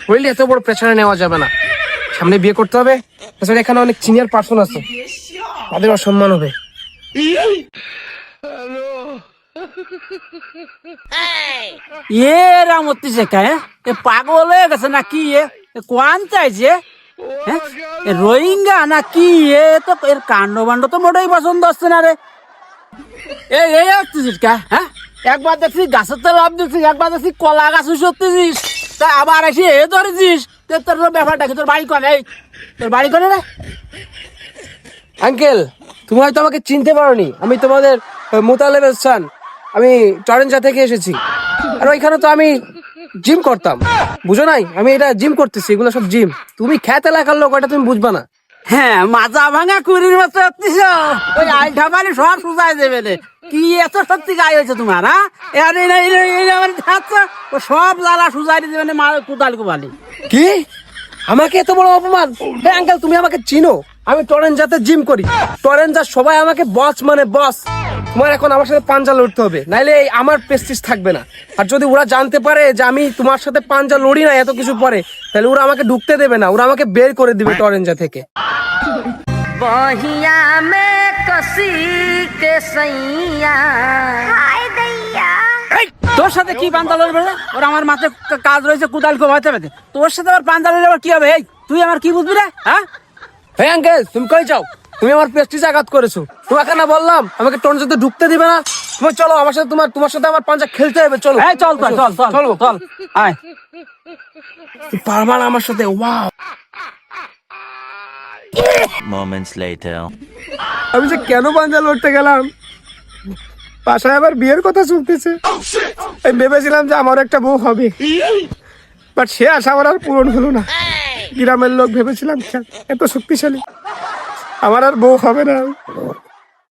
হইলে এত বড় প্রেশারে নেওয়া যাবে না, সামনে বিয়ে করতে হবে। তাছাড়া এখানে অনেক সিনিয়র পার্সন আছে, তাদের অসম্মান হবে। রামতি শেখা পাগল হয়ে গেছে নাকি? কোয়ান চাইছে রোহিঙ্গা নাকি? তো এর কাণ্ড বাণ্ড তো মোটেই পছন্দ হচ্ছে না রে। এই আসতেছিস কা? হ্যাঁ, একবার দেখছি গাছের তো লাভ দিচ্ছিস, একবার দেখছি কলা গাছ সত্যিছিস, তা আবার এসে ধরেছিস। তোর ব্যাপারটা কি? তোর বাড়ি করে? তোর বাড়ি করে রে? আঙ্কেল, তুমি হয়তো আমাকে চিনতে পারোনি, আমি তোমাদের মোতালেব হাসান। আমি টরেঞ্জা থেকে এসেছি। আর ওইখানে তো আমি জিম করতাম, বুঝো নাই? আমি এটা জিম করতেছি, এগুলো সব জিম। তুমি খ্যাত এলাকার লোক, এটা তুমি বুঝবা না। হ্যাঁ, মাজা ভাঙা কুড়ির মতো হচ্ছিস, ওই আইঠা বাড়ি সব সুজাই দেবে রে। কি এত সত্যি গায়ে হয়েছে তোমার? হ্যাঁ, সব জ্বালা সুজাই দেবে না, কোদাল কোবালি। কি? আমাকে এত বড় অপমান? হ্যাঁ আঙ্কেল, তুমি আমাকে চিনো, আমি টরেঞ্জাতে জিম করি। টরেঞ্জার সবাই আমাকে বস মানে বস। তোমার এখন আমার সাথে পাঞ্জা লড়তে হবে, নাইলে এই আমার প্রেস্টিজ থাকবে না। আর যদি ওরা জানতে পারে যে আমি তোমার সাথে পাঞ্জা লড়ি না এত কিছু পরে, তাহলে ওরা আমাকে ঢুকতে দেবে না, ওরা আমাকে বের করে দিবে টরেঞ্জা থেকে। बहिया में कसी के सैया हाय दैया। তোর সাথে কি পাঞ্জা লড়বে রে? ওর আমার মাথায় কাজ রয়েছে, কোদাল কোবাইতে হবে। তোর সাথে আবার পাঞ্জা লড়লে আবার কি হবে? এই তুই আমার কি বুঝবি রে? হ্যাঁ হ্যাঁ আঙ্কেল, তুমি কই যাও? তুমি আমার প্রেস্টিজ আঘাত করেছো। তোমাকে না বললাম আমাকে টরেঞ্জাতে ঢুকতে দিবে না? তুমি চলো আমার সাথে, তোমার সাথে আমার পাঞ্জা খেলতে হবে। চলো এই চল চল চল চল চলো চল আয়। পারবা না আমার সাথে? Wow, Moments later. আমি যে কেন পাঞ্জা লড়তে গেলাম? বাসায় আবার বিয়ের কথা চলতেছে। আমি ভেবেছিলাম যে আমার একটা বউ হবে, বাট সে আশা আমার আর পূরণ হলো না। গ্রামের লোক ভেবেছিলাম এত শক্তিশালী, আমার আর বউ হবে না।